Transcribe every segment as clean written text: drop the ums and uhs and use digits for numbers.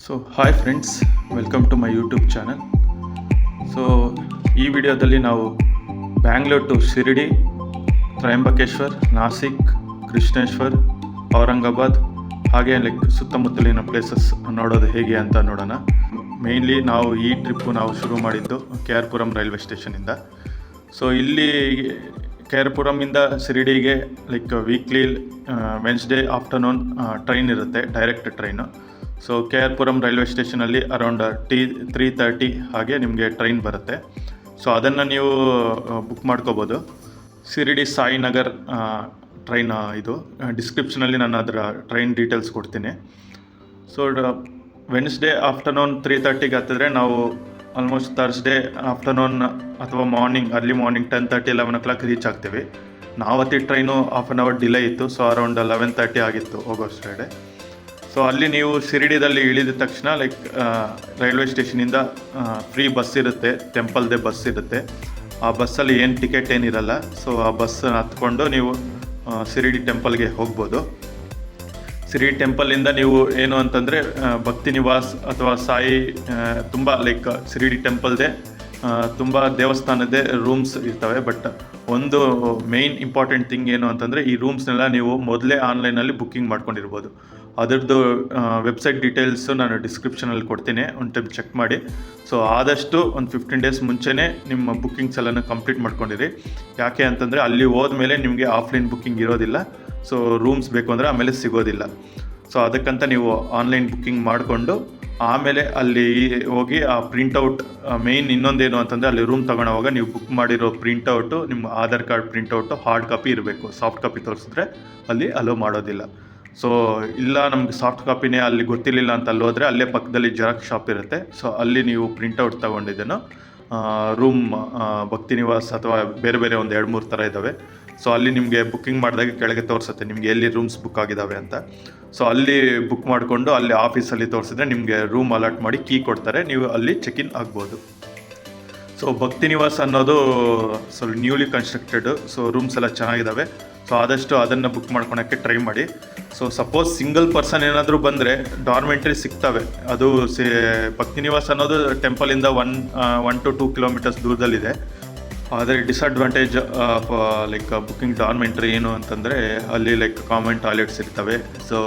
So hi friends, welcome to my YouTube channel. So ಈ ವಿಡಿಯೋದಲ್ಲಿ ನಾವು ಬ್ಯಾಂಗ್ಳೂರ್ ಟು ಶಿರಡಿ, ತ್ರಯಂಬಕೇಶ್ವರ್, ನಾಸಿಕ್, ಕೃಷ್ಣೇಶ್ವರ್, ಔರಂಗಾಬಾದ್ ಹಾಗೆ ಸುತ್ತಮುತ್ತಲಿನ ಪ್ಲೇಸಸ್ ನೋಡೋದು ಹೇಗೆ ಅಂತ ನೋಡೋಣ. ಮೇಯ್ನ್ಲಿ ನಾವು ಈ ಟ್ರಿಪ್ಪು ಶುರು ಮಾಡಿದ್ದು KR ಪುರಂ ರೈಲ್ವೆ ಸ್ಟೇಷನಿಂದ. ಸೊ ಇಲ್ಲಿ KR ಪುರಮಿಂದ ಶಿರಡಿಗೆ ವೀಕ್ಲಿ ವೆನ್ಸ್ಡೇ ಆಫ್ಟರ್ನೂನ್ ಟ್ರೈನ್ ಇರುತ್ತೆ, direct train. So KR Puram railway ಸ್ಟೇಷನಲ್ಲಿ ಅರೌಂಡ್ 3:30 ಹಾಗೆ ನಿಮಗೆ ಟ್ರೈನ್ ಬರುತ್ತೆ. ಸೊ ಅದನ್ನು ನೀವು ಬುಕ್ ಮಾಡ್ಕೋಬೋದು. ಶಿರಡಿ ಸಾಯಿನಗರ್ ಟ್ರೈನ್ ಇದು. ಡಿಸ್ಕ್ರಿಪ್ಷನಲ್ಲಿ ನಾನು ಅದರ ಟ್ರೈನ್ ಡೀಟೇಲ್ಸ್ ಕೊಡ್ತೀನಿ. ಸೊ ವೆನ್ಸ್ಡೇ ಆಫ್ಟರ್ನೂನ್ 3:30ಗೆ ಹತ್ತಿದ್ರೆ ನಾವು ಆಲ್ಮೋಸ್ಟ್ ಥರ್ಸ್ಡೇ ಆಫ್ಟರ್ನೂನ್ ಅಥವಾ ಅರ್ಲಿ ಮಾರ್ನಿಂಗ್ 10:30, 11 o'clock ರೀಚ್ ಆಗ್ತೀವಿ. ನಾವತ್ತಿ train half an hour delay ಇತ್ತು. ಸೊ ಅರೌಂಡ್ 11:30 ಆಗಿತ್ತು ಹೋಗೋಷ್ಟೇ. ಸೊ ಅಲ್ಲಿ ನೀವು ಶಿರಡಿದಲ್ಲಿ ಇಳಿದ ತಕ್ಷಣ ರೈಲ್ವೆ ಸ್ಟೇಷನಿಂದ ಫ್ರೀ ಬಸ್ ಇರುತ್ತೆ, ಟೆಂಪಲ್ದೇ ಬಸ್ ಇರುತ್ತೆ. ಆ ಬಸ್ಸಲ್ಲಿ ಏನು ಟಿಕೆಟ್ ಏನಿರಲ್ಲ. ಸೊ ಆ ಬಸ್ ಹತ್ಕೊಂಡು ನೀವು ಶಿರಡಿ ಟೆಂಪಲ್ಗೆ ಹೋಗ್ಬೋದು. ಶಿರಡಿ ಟೆಂಪಲಿಂದ ನೀವು ಏನು ಅಂತಂದರೆ ಭಕ್ತಿ ನಿವಾಸ್ ಅಥವಾ ಸಾಯಿ ತುಂಬ ಶಿರಡಿ ಟೆಂಪಲ್ದೇ ತುಂಬ ದೇವಸ್ಥಾನದೇ ರೂಮ್ಸ್ ಇರ್ತವೆ. ಬಟ್ ಒಂದು ಮೇಯ್ನ್ ಇಂಪಾರ್ಟೆಂಟ್ ಥಿಂಗ್ ಏನು ಅಂತಂದರೆ ಈ ರೂಮ್ಸ್ನೆಲ್ಲ ನೀವು ಮೊದಲೇ ಆನ್ಲೈನಲ್ಲಿ ಬುಕ್ಕಿಂಗ್ ಮಾಡ್ಕೊಂಡಿರ್ಬೋದು. ಅದರದ್ದು ವೆಬ್ಸೈಟ್ ಡೀಟೇಲ್ಸು ನಾನು ಡಿಸ್ಕ್ರಿಪ್ಷನಲ್ಲಿ ಕೊಡ್ತೀನಿ, ಒಂದು ಟೈಮ್ ಚೆಕ್ ಮಾಡಿ. ಸೊ ಆದಷ್ಟು ಒಂದು 15 days ಮುಂಚೆನೇ ನಿಮ್ಮ ಬುಕ್ಕಿಂಗ್ಸ್ ಎಲ್ಲನೂ ಕಂಪ್ಲೀಟ್ ಮಾಡ್ಕೊಂಡಿರಿ. ಯಾಕೆ ಅಂತಂದರೆ ಅಲ್ಲಿ ಹೋದ್ಮೇಲೆ ನಿಮಗೆ ಆಫ್ಲೈನ್ ಬುಕ್ಕಿಂಗ್ ಇರೋದಿಲ್ಲ. ಸೊ ರೂಮ್ಸ್ ಬೇಕು ಅಂದರೆ ಆಮೇಲೆ ಸಿಗೋದಿಲ್ಲ. ಸೊ ಅದಕ್ಕಂತ ನೀವು ಆನ್ಲೈನ್ ಬುಕ್ಕಿಂಗ್ ಮಾಡಿಕೊಂಡು ಆಮೇಲೆ ಅಲ್ಲಿ ಹೋಗಿ ಆ ಪ್ರಿಂಟೌಟ್, ಮೇಯ್ನ್ ಇನ್ನೊಂದೇನು ಅಂತಂದರೆ ಅಲ್ಲಿ ರೂಮ್ ತೊಗೊಳೋವಾಗ ನೀವು ಬುಕ್ ಮಾಡಿರೋ ಪ್ರಿಂಟೌಟು, ನಿಮ್ಮ Aadhaar card printout hard copy ಇರಬೇಕು. ಸಾಫ್ಟ್ ಕಾಪಿ ತೋರಿಸಿದ್ರೆ ಅಲ್ಲಿ ಅಲೋ ಮಾಡೋದಿಲ್ಲ. ಸೊ ಇಲ್ಲ ನಮಗೆ ಸಾಫ್ಟ್ ಕಾಪಿನೇ ಅಲ್ಲಿ ಗೊತ್ತಿರಲಿಲ್ಲ ಅಂತ ಅಲ್ಲಿ ಹೋದರೆ ಅಲ್ಲೇ ಪಕ್ಕದಲ್ಲಿ ಜೆರಾಕ್ಸ್ ಶಾಪ್ ಇರುತ್ತೆ. ಸೊ ಅಲ್ಲಿ ನೀವು ಪ್ರಿಂಟೌಟ್ ತೊಗೊಂಡಿದ್ದೇನೋ ರೂಮ್ ಭಕ್ತಿ ನಿವಾಸ್ ಅಥವಾ ಬೇರೆ ಬೇರೆ ಒಂದು 2-3 ಥರ ಇದ್ದಾವೆ. ಸೊ ಅಲ್ಲಿ ನಿಮಗೆ ಬುಕ್ಕಿಂಗ್ ಮಾಡಿದಾಗ ಕೆಳಗೆ ತೋರಿಸುತ್ತೆ ನಿಮಗೆ ಎಲ್ಲಿ ರೂಮ್ಸ್ ಬುಕ್ ಆಗಿದ್ದಾವೆ ಅಂತ. ಸೊ ಅಲ್ಲಿ ಬುಕ್ ಮಾಡಿಕೊಂಡು ಅಲ್ಲಿ ಆಫೀಸಲ್ಲಿ ತೋರಿಸಿದ್ರೆ ನಿಮಗೆ ರೂಮ್ ಅಲಾಟ್ ಮಾಡಿ ಕೀ ಕೊಡ್ತಾರೆ, ನೀವು ಅಲ್ಲಿ ಚೆಕ್ ಇನ್ ಆಗ್ಬೋದು. ಸೊ ಭಕ್ತಿ ನಿವಾಸ್ ಅನ್ನೋದು ಸ್ವಲ್ಪ ನ್ಯೂಲಿ ಕನ್ಸ್ಟ್ರಕ್ಟೆಡ್. ಸೊ ರೂಮ್ಸ್ ಎಲ್ಲ ಚೆನ್ನಾಗಿದ್ದಾವೆ. ಸೊ ಆದಷ್ಟು ಅದನ್ನು ಬುಕ್ ಮಾಡ್ಕೊಳಕ್ಕೆ ಟ್ರೈ ಮಾಡಿ. ಸೊ ಸಪೋಸ್ ಸಿಂಗಲ್ ಪರ್ಸನ್ ಏನಾದರೂ ಬಂದರೆ ಡಾರ್ಮೆಂಟ್ರಿ ಸಿಗ್ತವೆ. ಅದು ಭಕ್ತಿ ನಿವಾಸ್ ಅನ್ನೋದು ಟೆಂಪಲಿಂದ 1 to 2 kilometers ದೂರದಲ್ಲಿದೆ. ಆದರೆ ಡಿಸಡ್ವಾಂಟೇಜ್ ಆಫ್ ಬುಕ್ಕಿಂಗ್ ಡಾರ್ಮೆಂಟ್ರಿ ಏನು ಅಂತಂದರೆ ಅಲ್ಲಿ ಕಾಮನ್ ಟಾಯ್ಲೆಟ್ಸ್ ಇರ್ತವೆ. ಸೊ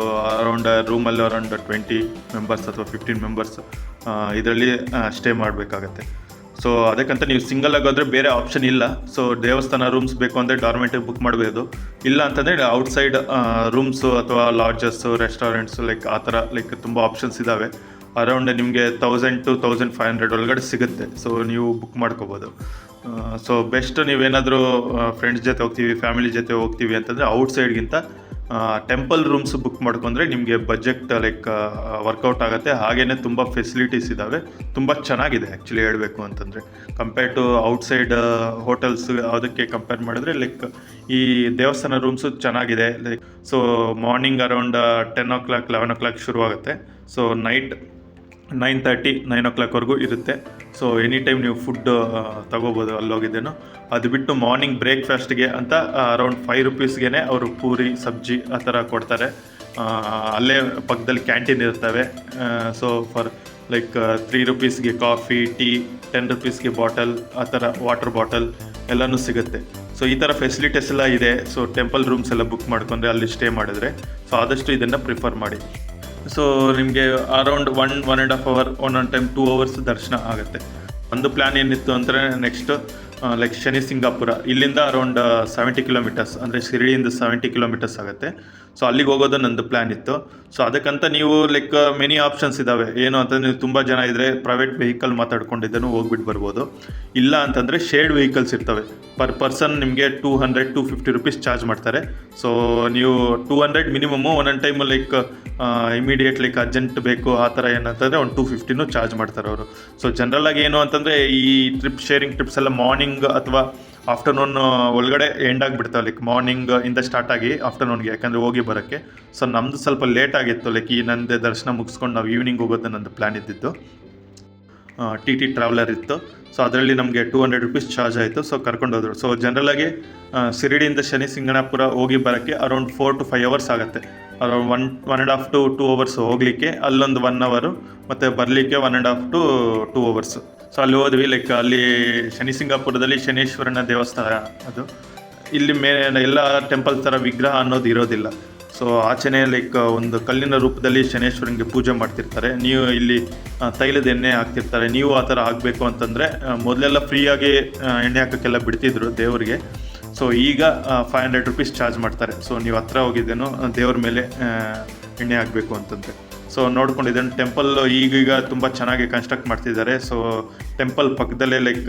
ರೂಮಲ್ಲಿ ಅರೌಂಡ್ 20 members ಅಥವಾ 15 members ಇದರಲ್ಲಿ ಸ್ಟೇ ಮಾಡಬೇಕಾಗತ್ತೆ. ಸೊ ಅದಕ್ಕಂತ ನೀವು ಸಿಂಗಲ್ ಆಗೋದ್ರೆ ಬೇರೆ ಆಪ್ಷನ್ ಇಲ್ಲ. ಸೊ ದೇವಸ್ಥಾನ ರೂಮ್ಸ್ ಬೇಕು ಅಂದರೆ ಡಾರ್ಮೆಂಟ್ರಿ ಬುಕ್ ಮಾಡಬಹುದು. ಇಲ್ಲ ಅಂತಂದರೆ ಔಟ್ಸೈಡ್ ರೂಮ್ಸು ಅಥವಾ ಲಾಡ್ಜಸ್ಸು, ರೆಸ್ಟೋರೆಂಟ್ಸು ಆ ಥರ ತುಂಬ ಆಪ್ಷನ್ಸ್ ಇದ್ದಾವೆ. ಅರೌಂಡ್ ನಿಮಗೆ 1000 to 1500 ಒಳಗಡೆ ಸಿಗುತ್ತೆ. ಸೊ ನೀವು ಬುಕ್ ಮಾಡ್ಕೋಬೋದು. ಸೊ ಬೆಸ್ಟ್ ನೀವೇನಾದರೂ ಫ್ರೆಂಡ್ಸ್ ಜೊತೆ ಹೋಗ್ತೀವಿ, ಫ್ಯಾಮಿಲಿ ಜೊತೆ ಹೋಗ್ತೀವಿ ಅಂತಂದರೆ ಔಟ್ಸೈಡ್ಗಿಂತ ಟೆಂಪಲ್ ರೂಮ್ಸ್ ಬುಕ್ ಮಾಡ್ಕೊಂಡ್ರೆ ನಿಮಗೆ ಬಜೆಟ್ ವರ್ಕೌಟ್ ಆಗುತ್ತೆ. ಹಾಗೆಯೇ ತುಂಬ ಫೆಸಿಲಿಟೀಸ್ ಇದ್ದಾವೆ, ತುಂಬ ಚೆನ್ನಾಗಿದೆ ಆ್ಯಕ್ಚುಲಿ ಹೇಳಬೇಕು ಅಂತಂದರೆ. ಕಂಪೇರ್ ಟು ಔಟ್ಸೈಡ್ ಹೋಟೆಲ್ಸ್ ಅದಕ್ಕೆ ಕಂಪೇರ್ ಮಾಡಿದ್ರೆ ಈ ದೇವಸ್ಥಾನ ರೂಮ್ಸು ಚೆನ್ನಾಗಿದೆ. So morning around 10 o'clock 11 o'clock ಶುರುವಾಗುತ್ತೆ. ಸೊ ನೈಟ್ 9:30 9 o'clockವರೆಗೂ ಇರುತ್ತೆ. ಸೊ ಎನಿ ಟೈಮ್ ನೀವು ಫುಡ್ ತಗೋಬೋದು ಅಲ್ಲೋಗಿದ್ದೇನೋ. ಅದು ಬಿಟ್ಟು ಮಾರ್ನಿಂಗ್ ಬ್ರೇಕ್ಫಾಸ್ಟ್ಗೆ ಅಂತ ಅರೌಂಡ್ 5 rupeesಗೆ ಅವರು ಪೂರಿ ಸಬ್ಜಿ ಆ ಥರ ಕೊಡ್ತಾರೆ. ಅಲ್ಲೇ ಪಕ್ಕದಲ್ಲಿ ಕ್ಯಾಂಟೀನ್ ಇರ್ತವೆ. ಸೊ ಫಾರ್ 3 rupeesಗೆ ಕಾಫಿ, ಟೀ, 10 rupeesಗೆ ಬಾಟಲ್, ಆ ಥರ ವಾಟರ್ ಬಾಟಲ್ ಎಲ್ಲನೂ ಸಿಗುತ್ತೆ. ಸೊ ಈ ಥರ ಫೆಸಿಲಿಟೀಸ್ ಎಲ್ಲ ಇದೆ. ಸೊ ಟೆಂಪಲ್ ರೂಮ್ಸ್ ಎಲ್ಲ ಬುಕ್ ಮಾಡ್ಕೊಂಡ್ರೆ ಅಲ್ಲಿ ಸ್ಟೇ ಮಾಡಿದ್ರೆ ಸೊ ಆದಷ್ಟು ಇದನ್ನು ಪ್ರಿಫರ್ ಮಾಡಿ. ಸೊ ನಿಮಗೆ ಅರೌಂಡ್ 1.5 hour, ಒಂದೊಂದು ಟೈಮ್ 2 hours ದರ್ಶನ ಆಗುತ್ತೆ. ಒಂದು ಪ್ಲ್ಯಾನ್ ಏನಿತ್ತು ಅಂದರೆ ನೆಕ್ಸ್ಟ್ ಶನಿ ಸಿಂಗಾಪುರ, ಇಲ್ಲಿಂದ ಅರೌಂಡ್ 70 kilometers, ಅಂದರೆ ಶಿರಡಿಯಿಂದ 70 kilometers ಆಗುತ್ತೆ. ಸೊ ಅಲ್ಲಿಗೆ ಹೋಗೋದು ನಂದು ಪ್ಲ್ಯಾನ್ ಇತ್ತು. ಸೊ ಅದಕ್ಕಂತ ನೀವು ಮೆನಿ ಆಪ್ಷನ್ಸ್ ಇದ್ದಾವೆ. ಏನು ಅಂತಂದರೆ ನೀವು ತುಂಬ ಜನ ಇದ್ದರೆ ಪ್ರೈವೇಟ್ ವೆಹಿಕಲ್ ಮಾತಾಡ್ಕೊಂಡಿದ್ದನ್ನು ಹೋಗ್ಬಿಟ್ಟು ಬರ್ಬೋದು. ಇಲ್ಲ ಅಂತಂದರೆ ಶೇರ್ಡ್ ವೆಹಿಕಲ್ಸ್ ಇರ್ತವೆ. ಪರ್ ಪರ್ಸನ್ ನಿಮಗೆ 200-250 rupees ಚಾರ್ಜ್ ಮಾಡ್ತಾರೆ. ಸೊ ನೀವು 200 ಮಿನಿಮಮ್ಮು, ಒಂದೊಂದು ಟೈಮು ಇಮಿಡಿಯೇಟ್ ಅರ್ಜೆಂಟ್ ಬೇಕು ಆ ಥರ ಏನಂತಂದರೆ ಒಂದು 250 ಚಾರ್ಜ್ ಮಾಡ್ತಾರೆ ಅವರು. ಸೊ ಜನರಲಾಗಿ ಏನು ಅಂತಂದರೆ ಈ ಶೇರಿಂಗ್ ಟ್ರಿಪ್ಸ್ ಎಲ್ಲ ಮಾರ್ನಿಂಗ್ ಅಥವಾ ಆಫ್ಟರ್ನೂನ್ ಒಳಗಡೆ ಎಂಡ್ ಆಗಿಬಿಡ್ತಾವೆ. ಮಾರ್ನಿಂಗ್ ಇಂದ ಸ್ಟಾರ್ಟ್ ಆಗಿ ಆಫ್ಟರ್ನೂನ್ಗೆ, ಯಾಕಂದರೆ ಹೋಗಿ ಬರೋಕ್ಕೆ. ಸೊ ನಮ್ಮದು ಸ್ವಲ್ಪ ಲೇಟ್ ಆಗಿತ್ತು. ಈ ನಂದು ದರ್ಶನ ಮುಗಿಸ್ಕೊಂಡು ನಾವು ಈವ್ನಿಂಗ್ ಹೋಗೋದು ನಂದು ಪ್ಲ್ಯಾನ್ ಇದ್ದಿತ್ತು. TT ಟ್ರಾವೆಲರ್ ಇತ್ತು. ಸೊ ಅದರಲ್ಲಿ ನಮಗೆ 200 rupees ಚಾರ್ಜ್ ಆಯಿತು. ಸೊ ಕರ್ಕೊಂಡೋದ್ರು. ಸೊ ಜನರಲಾಗಿ ಶಿರಡಿಯಿಂದ ಶನಿ ಸಿಂಗಣಾಪುರ ಹೋಗಿ ಬರೋಕ್ಕೆ ಅರೌಂಡ್ 4 to 5 hours ಆಗುತ್ತೆ. ಅರೌಂಡ್ 1.5 to 2 hours ಹೋಗಲಿಕ್ಕೆ, ಅಲ್ಲೊಂದು 1 hour ಮತ್ತು ಬರಲಿಕ್ಕೆ 1.5 to 2 hours. ಸೊ ಅಲ್ಲಿ ಹೋದ್ವಿ. ಲೈಕ್ ಅಲ್ಲಿ ಸಿಂಗಾಪುರದಲ್ಲಿ ಶನೇಶ್ವರನ ದೇವಸ್ಥಾನ ಅದು. ಇಲ್ಲಿ ಎಲ್ಲ ಟೆಂಪಲ್ ಥರ ವಿಗ್ರಹ ಅನ್ನೋದು ಇರೋದಿಲ್ಲ. ಸೊ ಆಚೆನೆ ಲೈಕ್ ಒಂದು ಕಲ್ಲಿನ ರೂಪದಲ್ಲಿ ಶನೇಶ್ವರನಿಗೆ ಪೂಜೆ ಮಾಡ್ತಿರ್ತಾರೆ. ನೀವು ಇಲ್ಲಿ ತೈಲದ ಎಣ್ಣೆ ಹಾಕ್ತಿರ್ತಾರೆ. ನೀವು ಆ ಥರ ಆಗಬೇಕು ಅಂತಂದರೆ ಮೊದಲೆಲ್ಲ ಫ್ರೀಯಾಗಿ ಎಣ್ಣೆ ಹಾಕೋಕ್ಕೆಲ್ಲ ಬಿಡ್ತಿದ್ರು ದೇವರಿಗೆ. ಸೊ ಈಗ 500 rupees ಚಾರ್ಜ್ ಮಾಡ್ತಾರೆ. ಸೊ ನೀವು ಹತ್ರ ಹೋಗಿದ್ದೇನೋ ದೇವ್ರ ಮೇಲೆ ಎಣ್ಣೆ ಹಾಕಬೇಕು ಅಂತಂದರೆ. ಸೊ ನೋಡ್ಕೊಂಡಿದ್ದೇನೆ. ಟೆಂಪಲ್ ಈಗೀಗ ತುಂಬ ಚೆನ್ನಾಗಿ ಕನ್ಸ್ಟ್ರಕ್ಟ್ ಮಾಡ್ತಿದ್ದಾರೆ. ಸೊ ಟೆಂಪಲ್ ಪಕ್ಕದಲ್ಲೇ ಲೈಕ್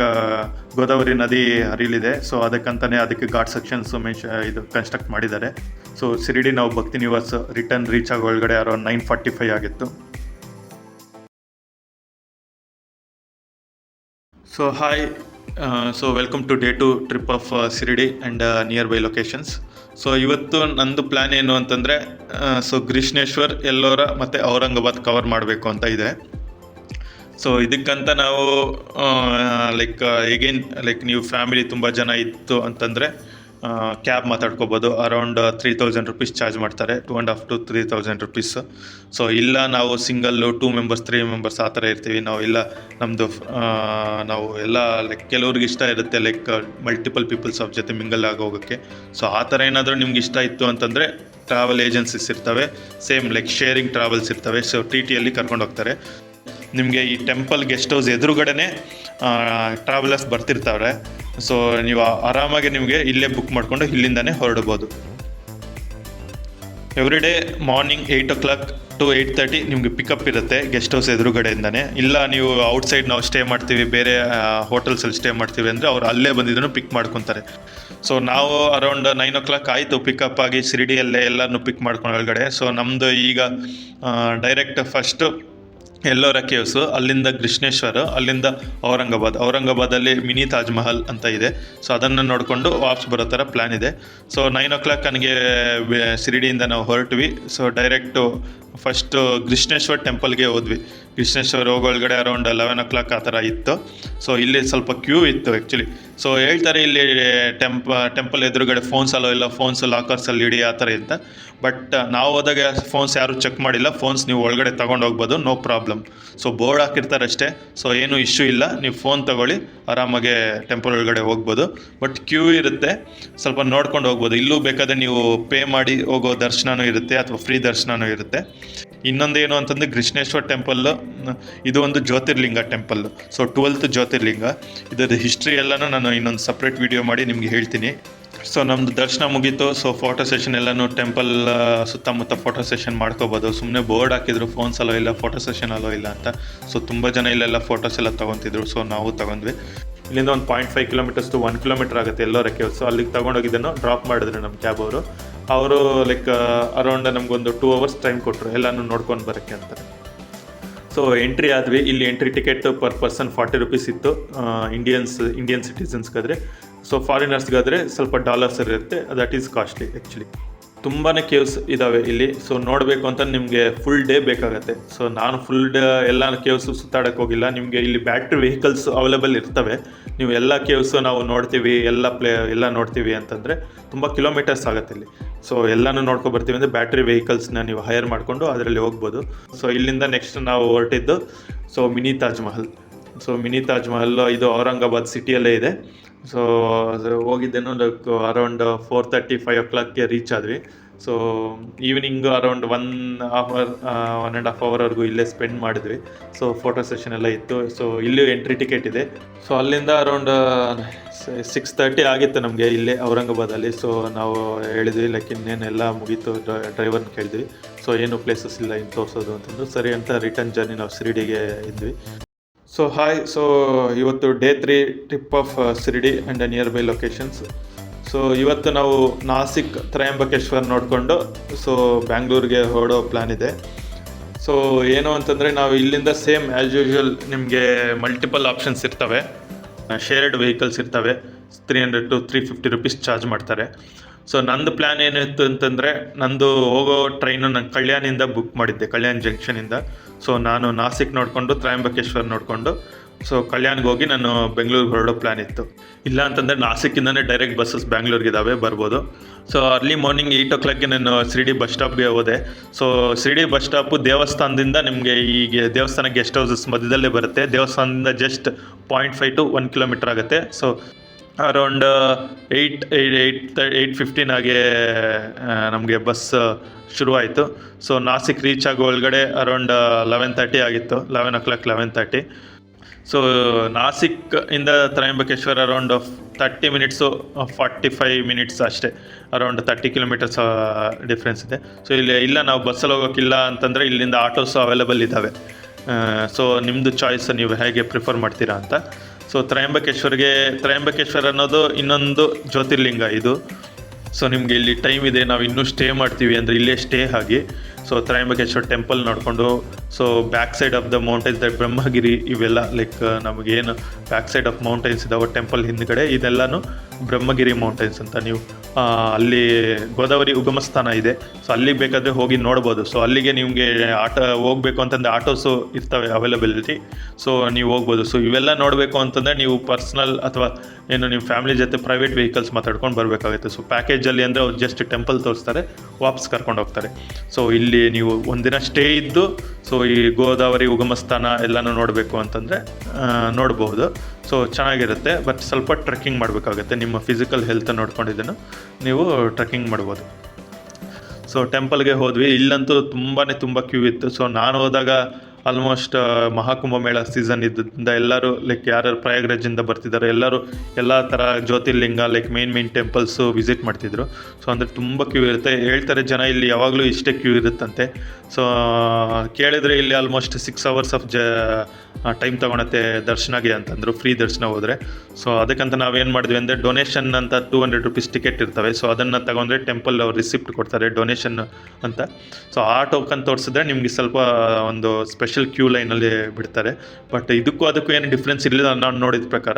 ಗೋದಾವರಿ ನದಿ ಹರಿಲಿದೆ. ಸೊ ಅದಕ್ಕಂತಲೇ ಅದಕ್ಕೆ ಘಾಟ್ ಸೆಕ್ಷನ್ಸ್ ಇದು ಕನ್ಸ್ಟ್ರಕ್ಟ್ ಮಾಡಿದ್ದಾರೆ. ಸೊ ಶಿರಡಿ ನಾವು ಭಕ್ತಿ ನಿವಾಸ್ ರಿಟರ್ನ್ ರೀಚ್ ಆಗೋ ಒಳಗಡೆ ಅರೌಂಡ್ 9:45 ಆಗಿತ್ತು. So hi, so welcome to day 2 trip of Shirdi and nearby locations. So ಇವತ್ತು ನಂದು ಪ್ಲ್ಯಾನ್ ಏನು ಅಂತಂದರೆ, ಸೊ ಗೃಷ್ಣೇಶ್ವರ್, ಎಲ್ಲೋರ ಮತ್ತು ಔರಂಗಾಬಾದ್ ಕವರ್ ಮಾಡಬೇಕು ಅಂತ ಇದೆ. ಸೊ ಇದಕ್ಕಂತ ನಾವು ಲೈಕ್ ನೀವು ಫ್ಯಾಮಿಲಿ ತುಂಬ ಜನ ಇತ್ತು ಅಂತಂದರೆ ಕ್ಯಾಬ್ ಮಾತಾಡ್ಕೋಬೋದು. ಅರೌಂಡ್ 3,000 rupees ಚಾರ್ಜ್ ಮಾಡ್ತಾರೆ, 2.5 to 3,000 rupees. ಸೊ ಇಲ್ಲ ನಾವು ಸಿಂಗಲ್ಲು 2 members 3 members ಆ ಥರ ಇರ್ತೀವಿ ನಾವು. ಇಲ್ಲ ನಮ್ಮದು ನಾವು ಎಲ್ಲ ಲೈಕ್ ಕೆಲವ್ರಿಗೆ ಇಷ್ಟ ಇರುತ್ತೆ ಲೈಕ್ ಮಲ್ಟಿಪಲ್ ಪೀಪಲ್ಸ್ ಆಫ್ ಜೊತೆ ಮಿಂಗಲ್ ಆಗಿ ಹೋಗೋಕ್ಕೆ. ಸೊ ಆ ಥರ ಏನಾದರೂ ನಿಮ್ಗೆ ಇಷ್ಟ ಇತ್ತು ಅಂತಂದರೆ ಟ್ರಾವೆಲ್ ಏಜೆನ್ಸೀಸ್ ಇರ್ತವೆ, ಸೇಮ್ ಲೈಕ್ ಶೇರಿಂಗ್ ಟ್ರಾವೆಲ್ಸ್ ಇರ್ತವೆ. ಸೊ TTಯಲ್ಲಿ ಕರ್ಕೊಂಡು ಹೋಗ್ತಾರೆ. ನಿಮಗೆ ಈ ಟೆಂಪಲ್ ಗೆಸ್ಟ್ ಹೌಸ್ ಎದುರುಗಡೆನೇ ಟ್ರಾವೆಲರ್ಸ್ ಬರ್ತಿರ್ತಾರೆ. ಸೊ ನೀವು ಆರಾಮಾಗಿ ನಿಮಗೆ ಇಲ್ಲೇ ಬುಕ್ ಮಾಡಿಕೊಂಡು ಇಲ್ಲಿಂದನೇ ಹೊರಡ್ಬೋದು. Every day morning 8 o'clock to 8:30 ನಿಮಗೆ ಪಿಕಪ್ ಇರುತ್ತೆ ಗೆಸ್ಟ್ ಹೌಸ್ ಎದುರುಗಡೆಯಿಂದನೇ. ಇಲ್ಲ ನೀವು ಔಟ್ಸೈಡ್ ನಾವು ಸ್ಟೇ ಮಾಡ್ತೀವಿ, ಬೇರೆ ಹೋಟೆಲ್ಸಲ್ಲಿ ಸ್ಟೇ ಮಾಡ್ತೀವಿ ಅಂದರೆ ಅವ್ರು ಅಲ್ಲೇ ಬಂದಿದ್ದನ್ನು ಪಿಕ್ ಮಾಡ್ಕೊತಾರೆ. ಸೊ ನಾವು ಅರೌಂಡ್ 9 o'clock ಆಯಿತು ಪಿಕಪ್ ಆಗಿ ಶಿರಡಿಯಲ್ಲೇ ಎಲ್ಲರನ್ನೂ ಪಿಕ್ ಮಾಡ್ಕೊಂಡು ಒಳಗಡೆ. ಸೊ ನಮ್ಮದು ಈಗ ಡೈರೆಕ್ಟ್ ಫಸ್ಟು ಎಲ್ಲೋರ ಕೇವ್ಸು, ಅಲ್ಲಿಂದ ಕೃಷ್ಣೇಶ್ವರ, ಅಲ್ಲಿಂದ ಔರಂಗಾಬಾದಲ್ಲಿ ಮಿನಿ ತಾಜ್ ಮಹಲ್ ಅಂತ ಇದೆ. ಸೊ ಅದನ್ನು ನೋಡಿಕೊಂಡು ವಾಪಸ್ ಬರೋ ಥರ ಪ್ಲ್ಯಾನ್ ಇದೆ. ಸೊ 9 o'clock ನನಗೆ ಶಿರಡಿಯಿಂದ ನಾವು ಹೊರಟ್ವಿ. ಸೊ ಡೈರೆಕ್ಟು ಫಸ್ಟು ಕೃಷ್ಣೇಶ್ವರ ಟೆಂಪಲ್ಗೆ ಹೋದ್ವಿ. ಕೃಷ್ಣೇಶ್ವರ ಹೋಗೋ ಒಳಗಡೆ ಅರೌಂಡ್ 11 o'clock ಆ ಥರ ಇತ್ತು. ಸೊ ಇಲ್ಲಿ ಸ್ವಲ್ಪ ಕ್ಯೂ ಇತ್ತು ಆ್ಯಕ್ಚುಲಿ. ಸೊ ಹೇಳ್ತಾರೆ ಇಲ್ಲಿ ಟೆಂಪಲ್ ಎದುರುಗಡೆ ಫೋನ್ಸ್ ಅಲ್ಲೋ ಇಲ್ಲ, ಫೋನ್ಸ್ ಲಾಕರ್ಸಲ್ಲಿ ಇಡಿ ಆ ಥರ ಅಂತ. ಬಟ್ ನಾವು ಹೋದಾಗ ಫೋನ್ಸ್ ಯಾರೂ ಚೆಕ್ ಮಾಡಿಲ್ಲ. ಫೋನ್ಸ್ ನೀವು ಒಳಗಡೆ ತೊಗೊಂಡು ಹೋಗ್ಬೋದು, ನೋ ಪ್ರಾಬ್ಲಮ್. ಸೊ ಬೋರ್ಡ್ ಹಾಕಿರ್ತಾರೆ ಅಷ್ಟೇ. ಸೊ ಏನೂ ಇಶ್ಯೂ ಇಲ್ಲ, ನೀವು ಫೋನ್ ತೊಗೊಳ್ಳಿ, ಆರಾಮಾಗೆ ಟೆಂಪಲ್ ಒಳಗಡೆ ಹೋಗ್ಬೋದು. ಬಟ್ ಕ್ಯೂ ಇರುತ್ತೆ, ಸ್ವಲ್ಪ ನೋಡ್ಕೊಂಡು ಹೋಗ್ಬೋದು. ಇಲ್ಲೂ ಬೇಕಾದರೆ ನೀವು ಪೇ ಮಾಡಿ ಹೋಗೋ ದರ್ಶನವೂ ಇರುತ್ತೆ ಅಥವಾ ಫ್ರೀ ದರ್ಶನವೂ ಇರುತ್ತೆ. ಇನ್ನೊಂದು ಏನು ಅಂತಂದರೆ ಕೃಷ್ಣೇಶ್ವರ ಟೆಂಪಲ್ಲು ಇದು ಒಂದು ಜ್ಯೋತಿರ್ಲಿಂಗ ಟೆಂಪಲ್ಲು. ಸೊ 12th ಜ್ಯೋತಿರ್ಲಿಂಗ. ಇದರ ಹಿಸ್ಟ್ರಿ ಎಲ್ಲನೂ ನಾನು ಇನ್ನೊಂದು ಸಪ್ರೇಟ್ ವಿಡಿಯೋ ಮಾಡಿ ನಿಮಗೆ ಹೇಳ್ತೀನಿ. ಸೊ ನಮ್ಮದು ದರ್ಶನ ಮುಗೀತು. ಸೊ ಫೋಟೋ ಸೆಷನ್ ಎಲ್ಲನೂ ಟೆಂಪಲ್ ಸುತ್ತಮುತ್ತ ಫೋಟೋ ಸೆಷನ್ ಮಾಡ್ಕೋಬೋದು. ಸುಮ್ಮನೆ ಬೋರ್ಡ್ ಹಾಕಿದ್ರು ಫೋನ್ಸ್ ಅಲ್ಲೋ ಇಲ್ಲ, ಫೋಟೋ ಸೆಷನ್ ಅಲ್ಲೋ ಇಲ್ಲ ಅಂತ. ಸೊ ತುಂಬ ಜನ ಇಲ್ಲೆಲ್ಲ ಫೋಟೋಸ್ ಎಲ್ಲ ತೊಗೊತಿದ್ರು. ಸೊ ನಾವು ತೊಗೊಂಡ್ವಿ. ಇಲ್ಲಿಂದ ಒಂದು 0.5 kilometers to 1 kilometer ಆಗುತ್ತೆ ಎಲ್ಲೋರಕ್ಕೆ. ಸೊ ಅಲ್ಲಿಗೆ ತೊಗೊಂಡೋಗಿದ್ದನ್ನು ಡ್ರಾಪ್ ಮಾಡಿದ್ರು ನಮ್ಮ ಕ್ಯಾಬ್ ಅವರು ಲೈಕ್ ಅರೌಂಡ್ ನಮಗೊಂದು 2 hours ಟೈಮ್ ಕೊಟ್ಟರು ಎಲ್ಲನೂ ನೋಡ್ಕೊಂಡು ಬರೋಕ್ಕೆ ಅಂತ. ಸೊ ಎಂಟ್ರಿ ಆದ್ವಿ. ಇಲ್ಲಿ entry ticket per person 40 rupees ಇತ್ತು ಇಂಡಿಯನ್ ಸಿಟಿಸನ್ಸ್ಗಾದರೆ. ಸೊ ಫಾರಿನರ್ಸ್ಗಾದರೆ ಸ್ವಲ್ಪ ಡಾಲರ್ಸ್ ಇರುತ್ತೆ, ದಟ್ ಈಸ್ ಕಾಸ್ಟ್ಲಿ ಆ್ಯಕ್ಚುಲಿ. ತುಂಬಾ ಕೇವ್ಸ್ ಇದ್ದಾವೆ ಇಲ್ಲಿ. ಸೊ ನೋಡಬೇಕು ಅಂತ ನಿಮಗೆ ಫುಲ್ ಡೇ ಬೇಕಾಗತ್ತೆ. ಸೊ ನಾನು ಫುಲ್ ಡೇ ಎಲ್ಲ ಕೇವ್ಸು ಸುತ್ತಾಡೋಕ್ಕೆ ಹೋಗಿಲ್ಲ. ನಿಮಗೆ ಇಲ್ಲಿ ಬ್ಯಾಟ್ರಿ ವೆಹಿಕಲ್ಸ್ ಅವೈಲೇಬಲ್ ಇರ್ತವೆ. ನೀವು ಎಲ್ಲ ಕೇವ್ಸು ನಾವು ನೋಡ್ತೀವಿ, ಎಲ್ಲ ನೋಡ್ತೀವಿ ಅಂತಂದರೆ ತುಂಬ ಕಿಲೋಮೀಟರ್ಸ್ ಆಗುತ್ತೆ ಇಲ್ಲಿ. ಸೊ ಎಲ್ಲನೂ ನೋಡ್ಕೊಬರ್ತೀವಿ ಅಂದರೆ ಬ್ಯಾಟ್ರಿ ವೆಹಿಕಲ್ಸ್ನ ನೀವು ಹೈರ್ ಮಾಡಿಕೊಂಡು ಅದರಲ್ಲಿ ಹೋಗ್ಬೋದು. ಸೊ ಇಲ್ಲಿಂದ ನೆಕ್ಸ್ಟ್ ನಾವು ಹೊರಟಿದ್ದು mini Taj Mahal. So mini Taj Mahal ಇದು ಔರಂಗಾಬಾದ್ ಸಿಟಿಯಲ್ಲೇ ಇದೆ. ಸೊ ಹೋಗಿದ್ದೇನೋ ಲೈಕ್ ಅರೌಂಡ್ 4:30-5 o'clockಗೆ ರೀಚ್ ಆದ್ವಿ. ಸೊ ಈವ್ನಿಂಗ್ ಅರೌಂಡ್ 1.5 hourವರೆಗೂ ಇಲ್ಲೇ ಸ್ಪೆಂಡ್ ಮಾಡಿದ್ವಿ. ಸೊ ಫೋಟೋ ಸೆಷನ್ ಎಲ್ಲ ಇತ್ತು. ಸೊ ಇಲ್ಲಿ ಎಂಟ್ರಿ ಟಿಕೆಟ್ ಇದೆ. ಸೊ ಅಲ್ಲಿಂದ ಅರೌಂಡ್ 6:30 ಆಗಿತ್ತು ನಮಗೆ ಇಲ್ಲೇ ಔರಂಗಾಬಾದಲ್ಲಿ. ಸೊ ನಾವು ಹೇಳಿದ್ವಿ ಲೈಕ್ ಇನ್ನೇನೆಲ್ಲ ಮುಗೀತು, ಡ್ರೈವರ್ನ ಕೇಳಿದ್ವಿ. ಸೊ ಏನು ಪ್ಲೇಸಸ್ ಇಲ್ಲ ಇನ್ನು ತೋರಿಸೋದು ಅಂತಂದು ಸರಿ ಅಂತ ರಿಟರ್ನ್ ಜರ್ನಿ ನಾವು ಶಿರಡಿಗೆ ಇದ್ವಿ. ಸೊ ಹಾಯ್, ಸೊ ಇವತ್ತು day 3 trip of Shirdi and nearby locations. So ಇವತ್ತು ನಾವು ನಾಸಿಕ್ ತ್ರಯಂಬಕೇಶ್ವರ್ ನೋಡಿಕೊಂಡು ಬ್ಯಾಂಗ್ಳೂರಿಗೆ ಹೊರಡೋ ಪ್ಲ್ಯಾನ್ ಇದೆ. ಸೊ ಏನು ಅಂತಂದರೆ ನಾವು ಇಲ್ಲಿಂದ ಸೇಮ್ ಆ್ಯಸ್ ಯೂಶ್ವಲ್ ನಿಮಗೆ ಮಲ್ಟಿಪಲ್ ಆಪ್ಷನ್ಸ್ ಇರ್ತವೆ. ಶೇರ್ಡ್ ವೆಹಿಕಲ್ಸ್ ಇರ್ತವೆ. 300 to 350 rupees ಚಾರ್ಜ್ ಮಾಡ್ತಾರೆ. ಸೊ ನಂದು ಪ್ಲ್ಯಾನ್ ಏನಿತ್ತು ಅಂತಂದರೆ, ನಂದು ಹೋಗೋ ಟ್ರೈನು ನಾನು ಕಲ್ಯಾಣಿಂದ ಬುಕ್ ಮಾಡಿದ್ದೆ, ಕಲ್ಯಾಣ್ ಜಂಕ್ಷನಿಂದ. ಸೊ ನಾನು ನಾಸಿಕ್ ನೋಡಿಕೊಂಡು ತ್ರಯಂಬಕೇಶ್ವರ್ ನೋಡಿಕೊಂಡು ಸೊ ಕಲ್ಯಾಣ್ಗೆ ಹೋಗಿ ನಾನು ಬೆಂಗಳೂರಿಗೆ ಹೊರಡೋ ಪ್ಲ್ಯಾನ್ ಇತ್ತು. ಇಲ್ಲ ಅಂತಂದರೆ ನಾಸಿಕ್ಕಿಂದನೇ ಡೈರೆಕ್ಟ್ ಬಸ್ಸಸ್ ಬ್ಯಾಂಗ್ಳೂರ್ಗೆ ಇದ್ದಾವೆ, ಬರ್ಬೋದು. ಸೊ ಅರ್ಲಿ ಮಾರ್ನಿಂಗ್ 8 o'clock ನಾನು ಶಿರ್ಡಿ ಬಸ್ ಸ್ಟಾಪ್ಗೆ ಹೋದೆ. ಸೊ ಶಿರ್ಡಿ ಬಸ್ ಸ್ಟಾಪು ದೇವಸ್ಥಾನದಿಂದ ನಿಮಗೆ ಈಗ ದೇವಸ್ಥಾನ ಗೆಸ್ಟ್ ಹೌಸಸ್ ಮಧ್ಯದಲ್ಲೇ ಬರುತ್ತೆ. ದೇವಸ್ಥಾನದಿಂದ ಜಸ್ಟ್ 0.5 to 1 kilometer ಆಗುತ್ತೆ. ಸೊ ಅರೌಂಡ್ 8:15 ಹಾಗೆ ನಮಗೆ ಬಸ್ ಶುರುವಾಯಿತು. ಸೊ ನಾಸಿಕ್ ರೀಚ್ ಆಗೋ ಒಳಗಡೆ ಅರೌಂಡ್ 11:30 ಆಗಿತ್ತು, 11 o'clock 11:30. ಸೊ ನಾಸಿಕ್ ಇಂದ ತ್ರಯಂಬಕೇಶ್ವರ ಅರೌಂಡ್ 30 minutes 45 minutes ಅಷ್ಟೇ, ಅರೌಂಡ್ 30 kilometers ಡಿಫ್ರೆನ್ಸ್ ಇದೆ. ಸೊ ಇಲ್ಲ ನಾವು ಬಸ್ಸಲ್ಲಿ ಹೋಗೋಕ್ಕಿಲ್ಲ ಅಂತಂದರೆ ಇಲ್ಲಿಂದ ಆಟೋಸು ಅವೈಲೇಬಲ್ ಇದ್ದಾವೆ. ಸೊ ನಿಮ್ಮದು ಚಾಯ್ಸ್, ನೀವು ಹೇಗೆ ಪ್ರಿಫರ್ ಮಾಡ್ತೀರಾ ಅಂತ. ಸೊ ತ್ರಯಂಬಕೇಶ್ವರ ಅನ್ನೋದು ಇನ್ನೊಂದು ಜ್ಯೋತಿರ್ಲಿಂಗ ಇದು. ಸೊ ನಿಮಗೆ ಇಲ್ಲಿ ಟೈಮ್ ಇದೆ, ನಾವು ಇನ್ನೂ ಸ್ಟೇ ಮಾಡ್ತೀವಿ ಅಂದರೆ ಇಲ್ಲೇ ಸ್ಟೇ ಆಗಿ ಸೊ ತ್ರಯಂಬಕೇಶ್ವರ ಟೆಂಪಲ್ ನೋಡಿಕೊಂಡು, so back side of the mountains Brahmagiri ಇವೆಲ್ಲ ಲೈಕ್ ನಮಗೇನು ಬ್ಯಾಕ್ ಸೈಡ್ ಆಫ್ ಮೌಂಟೈನ್ಸ್ ಇದಾವೆ ಟೆಂಪಲ್ ಹಿಂದ್ಗಡೆ, ಇದೆಲ್ಲನೂ ಬ್ರಹ್ಮಗಿರಿ ಮೌಂಟೈನ್ಸ್ ಅಂತ. ನೀವು ಅಲ್ಲಿ ಗೋದಾವರಿ ಉಗಮ ಸ್ಥಾನ ಇದೆ. ಸೊ ಅಲ್ಲಿಗೆ ಬೇಕಾದರೆ ಹೋಗಿ ನೋಡ್ಬೋದು. ಸೊ ಅಲ್ಲಿಗೆ ನಿಮಗೆ ಹೋಗಬೇಕು ಅಂತಂದರೆ ಆಟೋಸು ಇರ್ತವೆ ಅವೈಲಬಿಲಿಟಿ. ಸೊ ನೀವು ಹೋಗ್ಬೋದು. ಸೊ ಇವೆಲ್ಲ ನೋಡಬೇಕು ಅಂತಂದರೆ ನೀವು ಪರ್ಸ್ನಲ್ ಅಥವಾ ಏನು ನಿಮ್ಮ ಫ್ಯಾಮಿಲಿ ಜೊತೆ ಪ್ರೈವೇಟ್ ವೆಹಿಕಲ್ಸ್ ಮಾತಾಡ್ಕೊಂಡು ಬರಬೇಕಾಗುತ್ತೆ. ಸೊ ಪ್ಯಾಕೇಜಲ್ಲಿ ಅಂದರೆ ಅವ್ರು ಜಸ್ಟ್ ಟೆಂಪಲ್ ತೋರಿಸ್ತಾರೆ, ವಾಪಸ್ ಕರ್ಕೊಂಡು ಹೋಗ್ತಾರೆ. ಸೊ ಇಲ್ಲಿ ನೀವು ಒಂದಿನ ಸ್ಟೇ ಇದ್ದು ಸೊ ಈ ಗೋದಾವರಿ ಉಗಮ ಸ್ಥಾನ ಎಲ್ಲನೂ ನೋಡಬೇಕು ಅಂತಂದರೆ ನೋಡ್ಬೋದು. ಸೊ ಚೆನ್ನಾಗಿರುತ್ತೆ, ಬಟ್ ಸ್ವಲ್ಪ ಟ್ರೆಕ್ಕಿಂಗ್ ಮಾಡಬೇಕಾಗುತ್ತೆ. ನಿಮ್ಮ ಫಿಸಿಕಲ್ ಹೆಲ್ತ್ ನೋಡ್ಕೊಂಡಿದ್ದನ್ನು ನೀವು ಟ್ರೆಕ್ಕಿಂಗ್ ಮಾಡ್ಬೋದು. ಸೊ ಟೆಂಪಲ್ಗೆ ಹೋದ್ವಿ. ಇಲ್ಲಂತೂ ತುಂಬ ಕ್ಯೂ ಇತ್ತು. ಸೊ ನಾನು ಹೋದಾಗ ಆಲ್ಮೋಸ್ಟ್ ಮಹಾಕುಂಭಮೇಳ ಸೀಸನ್ ಇದ್ದರಿಂದ ಎಲ್ಲರೂ ಲೈಕ್ ಯಾರು ಪ್ರಯಾಗ್ರಾಜಿಂದ ಬರ್ತಿದ್ದಾರೆ ಎಲ್ಲರೂ ಎಲ್ಲ ಥರ ಜ್ಯೋತಿರ್ಲಿಂಗ ಲೈಕ್ ಮೇನ್ ಟೆಂಪಲ್ಸು ವಿಸಿಟ್ ಮಾಡ್ತಿದ್ರು. ಸೊ ಅಂದರೆ ತುಂಬ ಕ್ಯೂ ಇರುತ್ತೆ. ಹೇಳ್ತಾರೆ ಜನ ಇಲ್ಲಿ ಯಾವಾಗಲೂ ಇಷ್ಟೇ ಕ್ಯೂ ಇರುತ್ತಂತೆ. ಸೊ ಕೇಳಿದರೆ ಇಲ್ಲಿ ಆಲ್ಮೋಸ್ಟ್ 6 hours ಆಫ್ ಟೈಮ್ ತೊಗೊಳತ್ತೆ ದರ್ಶನಗೆ ಅಂತಂದರು, ಫ್ರೀ ದರ್ಶನ ಹೋದರೆ. ಸೊ ಅದಕ್ಕಂತ ನಾವೇನು ಮಾಡಿದ್ವಿ ಅಂದರೆ ಡೊನೇಷನ್ ಅಂತ 200 rupees ಟಿಕೆಟ್ ಇರ್ತವೆ. ಸೊ ಅದನ್ನು ತಗೊಂಡ್ರೆ ಟೆಂಪಲ್ ಅವ್ರು ರಿಸಿಪ್ಟ್ ಕೊಡ್ತಾರೆ ಡೊನೇಷನ್ ಅಂತ. ಸೊ ಆ ಟೋಕನ್ ತೋರಿಸಿದ್ರೆ ನಿಮಗೆ ಸ್ವಲ್ಪ ಒಂದು ಸ್ಪೆಷಲ್ ಕ್ಯೂ ಲೈನಲ್ಲಿ ಬಿಡ್ತಾರೆ. ಬಟ್ ಇದಕ್ಕೂ ಏನು ಡಿಫ್ರೆನ್ಸ್ ಇರಲಿಲ್ಲ ನಾನು ನೋಡಿದ ಪ್ರಕಾರ.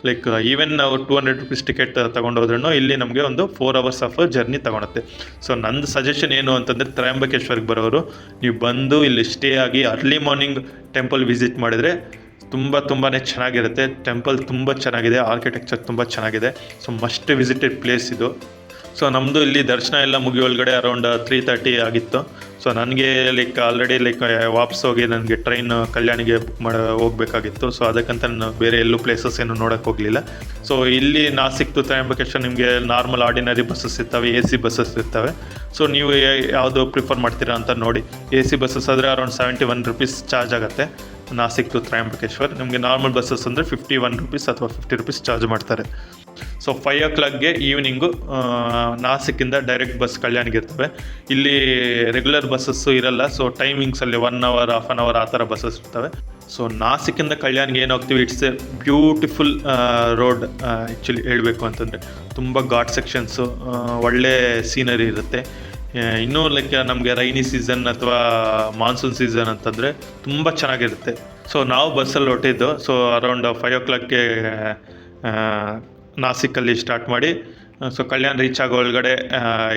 ಲೈಕ್ ಈವನ್ ನಾವು 200 rupees ಟಿಕೆಟ್ ತೊಗೊಂಡೋದ್ರೂ ಇಲ್ಲಿ ನಮಗೆ ಒಂದು 4 hours ಆಫ್ ಜರ್ನಿ ತೊಗೊಳುತ್ತೆ. ಸೊ ನಂದು ಸಜೆಷನ್ ಏನು ಅಂತಂದರೆ ತ್ರಯಂಬಕೇಶ್ವರ್ಗೆ ಬರೋರು ನೀವು ಬಂದು ಇಲ್ಲಿ ಸ್ಟೇ ಆಗಿ ಅರ್ಲಿ ಮಾರ್ನಿಂಗ್ ಟೆಂಪಲ್ ವಿಸಿಟ್ ಮಾಡಿದರೆ ತುಂಬಾ ಚೆನ್ನಾಗಿರುತ್ತೆ. ಟೆಂಪಲ್ ತುಂಬ ಚೆನ್ನಾಗಿದೆ, ಆರ್ಕಿಟೆಕ್ಚರ್ ತುಂಬ ಚೆನ್ನಾಗಿದೆ. ಸೊ ಮಸ್ಟ್ ವಿಸಿಟೆಡ್ ಪ್ಲೇಸ್ ಇದು. ಸೊ ನಮ್ಮದು ಇಲ್ಲಿ ದರ್ಶನ ಎಲ್ಲ ಮುಗಿಯೊಳಗಡೆ ಅರೌಂಡ್ 3:30 ಆಗಿತ್ತು. ಸೊ ನನಗೆ ಲೈಕ್ ಆಲ್ರೆಡಿ ವಾಪಸ್ ಹೋಗಿ ನನಗೆ ಟ್ರೈನ್ ಕಲ್ಯಾಣಿಗೆ ಹೋಗಬೇಕಾಗಿತ್ತು. ಸೊ ಅದಕ್ಕಂತ ನಾನು ಬೇರೆ ಎಲ್ಲೂ ಪ್ಲೇಸಸ್ ಏನು ನೋಡೋಕ್ಕೆ ಹೋಗಲಿಲ್ಲ. ಸೊ ಇಲ್ಲಿ ನಾಸಿಕ್ ಟು ತ್ರಯಂಬಕೇಶ್ವರ ನಿಮಗೆ ನಾರ್ಮಲ್ ಆರ್ಡಿನರಿ ಬಸ್ಸಸ್ ಇರ್ತವೆ, AC ಬಸ್ಸಸ್ ಇರ್ತವೆ. ಸೊ ನೀವು ಯಾವುದು ಪ್ರಿಫರ್ ಮಾಡ್ತೀರಾ ಅಂತ ನೋಡಿ. AC ಬಸ್ಸಸ್ ಆದರೆ ಅರೌಂಡ್ 71 rupees ಚಾರ್ಜ್ ಆಗುತ್ತೆ ನಾಸಿಕ್ ಟು ತ್ರಯಂಬಕೇಶ್ವರ್. ನಿಮಗೆ ನಾರ್ಮಲ್ ಬಸ್ಸಸ್ ಅಂದರೆ 51 rupees ಅಥವಾ 50 rupees ಚಾರ್ಜ್ ಮಾಡ್ತಾರೆ. ಸೊ 5 o'clockಗೆ ಈವ್ನಿಂಗು ನಾಸಿಕ್ಕಿಂದ ಡೈರೆಕ್ಟ್ ಬಸ್ ಕಲ್ಯಾಣಿಗೆ ಇರ್ತವೆ. ಇಲ್ಲಿ ರೆಗ್ಯುಲರ್ ಬಸ್ಸಸ್ಸು ಇರಲ್ಲ. ಸೊ ಟೈಮಿಂಗ್ಸಲ್ಲಿ 1 hour, half an hour ಆ ಥರ ಬಸ್ಸಸ್ ಇರ್ತವೆ. ಸೊ ನಾಸಿಕ್ಕಿಂದ ಕಲ್ಯಾಣಿಗೆ ಏನು ಹೋಗ್ತೀವಿ, it's A beautiful road. Actually ಹೇಳಬೇಕು ಅಂತಂದರೆ ತುಂಬ ಘಾಟ್ ಸೆಕ್ಷನ್ಸು, ಒಳ್ಳೆ ಸೀನರಿ ಇರುತ್ತೆ. ಇನ್ನೂ ಲೈಕ್ ನಮಗೆ ರೈನಿ ಸೀಸನ್ ಅಥವಾ ಮಾನ್ಸೂನ್ ಸೀಸನ್ ಅಂತಂದರೆ ತುಂಬ ಚೆನ್ನಾಗಿರುತ್ತೆ. ಸೊ ನಾವು ಬಸ್ಸಲ್ಲಿ ಹೊರಟಿದ್ದು. ಸೊ ಅರೌಂಡ್ 5 o'clockಗೆ ನಾಸಿಕಲ್ಲಿ ಸ್ಟಾರ್ಟ್ ಮಾಡಿ ಸೊ ಕಲ್ಯಾಣ್ ರೀಚ್ ಆಗೋ ಒಳಗಡೆ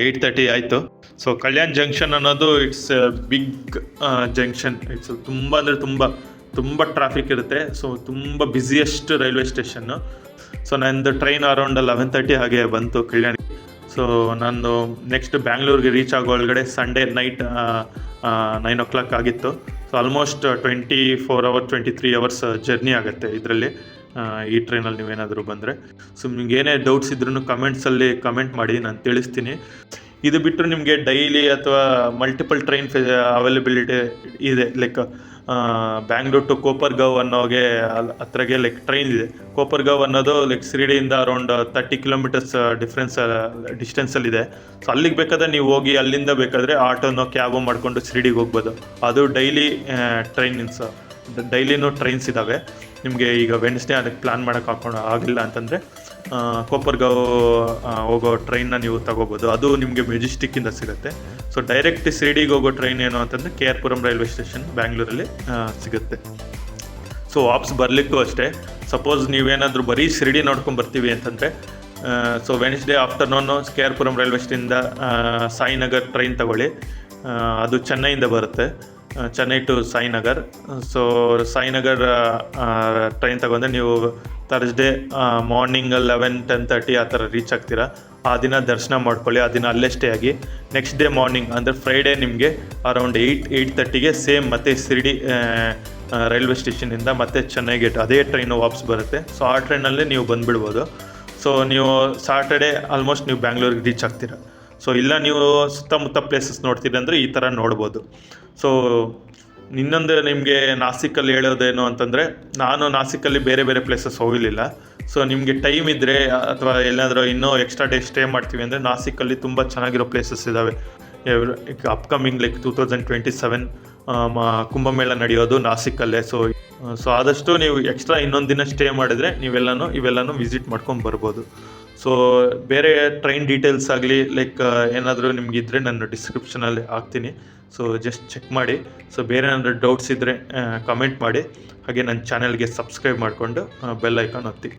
8:30 ಆಯಿತು. ಸೊ ಕಲ್ಯಾಣ್ ಜಂಕ್ಷನ್ ಅನ್ನೋದು ಇಟ್ಸ್ ಬಿಗ್ ಜಂಕ್ಷನ್. ಇಟ್ಸ್ ತುಂಬ ಟ್ರಾಫಿಕ್ ಇರುತ್ತೆ. ಸೊ ತುಂಬ ಬ್ಯುಸಿಯೆಸ್ಟ್ ರೈಲ್ವೆ ಸ್ಟೇಷನ್ನು. ಸೊ ನಂದು ಟ್ರೈನ್ ಅರೌಂಡ್ 11:30 ಹಾಗೆ ಬಂತು ಕಲ್ಯಾಣ್. ಸೊ ನಾನು ನೆಕ್ಸ್ಟ್ ಬ್ಯಾಂಗ್ಳೂರಿಗೆ ರೀಚ್ ಆಗೋ ಒಳಗಡೆ ಸಂಡೇ ನೈಟ್ 9 o'clock ಆಗಿತ್ತು. ಸೊ ಆಲ್ಮೋಸ್ಟ್ 23 hours ಜರ್ನಿ ಆಗುತ್ತೆ ಇದರಲ್ಲಿ, ಈ ಟ್ರೈನಲ್ಲಿ ನೀವೇನಾದರೂ ಬಂದರೆ. ಸೊ ನಿಮ್ಗೆ ಏನೇ ಡೌಟ್ಸ್ ಇದ್ರೂ ಕಮೆಂಟ್ಸಲ್ಲಿ ಕಮೆಂಟ್ ಮಾಡಿ, ನಾನು ತಿಳಿಸ್ತೀನಿ. ಇದು ಬಿಟ್ಟರೆ ನಿಮಗೆ ಡೈಲಿ ಅಥವಾ ಮಲ್ಟಿಪಲ್ ಟ್ರೈನ್ ಅವೈಲಬಿಲಿಟಿ ಇದೆ. ಲೈಕ್ ಬ್ಯಾಂಗ್ಳೂರ್ ಟು ಕೋಪರ್ಗಾಂವ್ ಅನ್ನೋಗೆ ಹತ್ರಗೆ ಲೈಕ್ ಟ್ರೈನ್ ಇದೆ. ಕೋಪರ್ಗಾಂವ್ ಅನ್ನೋದು ಲೈಕ್ ಶಿರಡಿಯಿಂದ ಅರೌಂಡ್ 30 kilometers ಡಿಸ್ಟೆನ್ಸಲ್ಲಿದೆ. ಸೊ ಅಲ್ಲಿಗೆ ಬೇಕಾದ್ರೆ ನೀವು ಹೋಗಿ ಅಲ್ಲಿಂದ ಬೇಕಾದರೆ ಆಟೋನೋ ಕ್ಯಾಬೋ ಮಾಡಿಕೊಂಡು ಶಿರಡಿಗೆ ಹೋಗ್ಬೋದು. ಅದು ಡೈಲಿನೂ ಟ್ರೈನ್ಸ್ ಇದ್ದಾವೆ. ನಿಮಗೆ ಈಗ ವೆನ್ಸ್ಡೇ ಅದಕ್ಕೆ ಪ್ಲ್ಯಾನ್ ಮಾಡೋಕ್ಕೆ ಆಗಿಲ್ಲ ಅಂತಂದರೆ ಕೋಪರ್ಗಾಂವ್ ಹೋಗೋ ಟ್ರೈನ್ನ ನೀವು ತಗೋಬೋದು. ಅದು ನಿಮಗೆ ಮೆಜೆಸ್ಟಿಕ್ಕಿಂದ ಸಿಗುತ್ತೆ. ಸೊ ಡೈರೆಕ್ಟ್ ಶಿರಡಿಗೆ ಹೋಗೋ ಟ್ರೈನ್ ಏನು ಅಂತಂದರೆ KR ಪುರಂ ರೈಲ್ವೆ ಸ್ಟೇಷನ್ ಬ್ಯಾಂಗ್ಳೂರಲ್ಲಿ ಸಿಗುತ್ತೆ. ಸೊ ವಾಪಸ್ ಬರಲಿಕ್ಕೂ ಅಷ್ಟೇ. ಸಪೋಸ್ ನೀವೇನಾದರೂ ಬರೀ ಶಿರಡಿ ನೋಡ್ಕೊಂಡು ಬರ್ತೀವಿ ಅಂತಂದರೆ so Wednesday afternoon KR Puram railway ಸ್ಟೇಷನಿಂದ ಸಾಯಿನಗರ್ ಟ್ರೈನ್ ತಗೊಳ್ಳಿ. ಅದು ಚೆನ್ನೈಯಿಂದ ಬರುತ್ತೆ, Chennai to Sainagar. So Sainagar train ತಗೊಂಡ್ರೆ ನೀವು ಥರ್ಸ್ಡೇ ಮಾರ್ನಿಂಗ್ 11-10:30 ಆ ಥರ ರೀಚ್ ಆಗ್ತೀರಾ. ಆ ದಿನ ದರ್ಶನ ಮಾಡ್ಕೊಳ್ಳಿ, ಆ ದಿನ ಅಲ್ಲೇ ಸ್ಟೇ ಆಗಿ. ನೆಕ್ಸ್ಟ್ ಡೇ ಮಾರ್ನಿಂಗ್ ಅಂದರೆ ಫ್ರೈಡೇ ನಿಮಗೆ ಅರೌಂಡ್ 8-8:30ಗೆ ಸೇಮ್ ಮತ್ತೆ ಶಿರ್ಡಿ ರೈಲ್ವೆ ಸ್ಟೇಷನಿಂದ ಮತ್ತೆ ಚೆನ್ನೈ ಗೇಟ್ ಅದೇ ಟ್ರೈನು ವಾಪಸ್ ಬರುತ್ತೆ. ಸೊ ಆ ಟ್ರೈನಲ್ಲೇ ನೀವು ಬಂದುಬಿಡ್ಬೋದು. ಸೊ ನೀವು ಸಾಟರ್ಡೇ ಆಲ್ಮೋಸ್ಟ್ ನೀವು ಬ್ಯಾಂಗ್ಳೂರಿಗೆ ರೀಚ್ ಆಗ್ತೀರಾ. ಸೊ ಇಲ್ಲ ನೀವು ಸುತ್ತಮುತ್ತ ಪ್ಲೇಸಸ್ ನೋಡ್ತೀರಿ ಅಂದರೆ ಈ ಥರ ನೋಡ್ಬೋದು. ಸೊ ಇನ್ನೊಂದು ನಿಮಗೆ ನಾಸಿಕಲ್ಲಿ ಹೇಳೋದೇನು ಅಂತಂದರೆ, ನಾನು ನಾಸಿಕಲ್ಲಿ ಬೇರೆ ಬೇರೆ ಪ್ಲೇಸಸ್ ಹೋಗಲಿಲ್ಲ. ಸೊ ನಿಮಗೆ ಟೈಮ್ ಇದ್ದರೆ ಅಥವಾ ಎಲ್ಲಾದರೂ ಇನ್ನೂ ಎಕ್ಸ್ಟ್ರಾ ಡೇ ಸ್ಟೇ ಮಾಡ್ತೀವಿ ಅಂದರೆ ನಾಸಿಕಲ್ಲಿ ತುಂಬ ಚೆನ್ನಾಗಿರೋ ಪ್ಲೇಸಸ್ ಇದ್ದಾವೆ. ಅಪ್ಕಮಿಂಗ್ ಲೈಕ್ 2027 ಕುಂಭಮೇಳ ನಡೆಯೋದು ನಾಸಿಕಲ್ಲೇ. ಸೊ ಆದಷ್ಟು ನೀವು ಎಕ್ಸ್ಟ್ರಾ ಇನ್ನೊಂದು ದಿನ ಸ್ಟೇ ಮಾಡಿದರೆ ಇವೆಲ್ಲನೂ ವಿಸಿಟ್ ಮಾಡ್ಕೊಂಡು ಬರ್ಬೋದು. ಸೊ ಬೇರೆ ಟ್ರೈನ್ ಡೀಟೇಲ್ಸ್ ಆಗಲಿ ಲೈಕ್ ಏನಾದರೂ ನಿಮಗಿದ್ರೆ ನಾನು ಡಿಸ್ಕ್ರಿಪ್ಷನಲ್ಲಿ ಹಾಕ್ತೀನಿ. ಸೊ ಜಸ್ಟ್ ಚೆಕ್ ಮಾಡಿ. ಸೊ ಬೇರೆ ಏನಾದರೂ ಡೌಟ್ಸ್ ಇದ್ದರೆ ಕಮೆಂಟ್ ಮಾಡಿ. ಹಾಗೆ ನನ್ನ ಚಾನಲ್ಗೆ ಸಬ್ಸ್ಕ್ರೈಬ್ ಮಾಡಿಕೊಂಡು ಬೆಲ್ ಐಕಾನ್ ಒತ್ತಿ.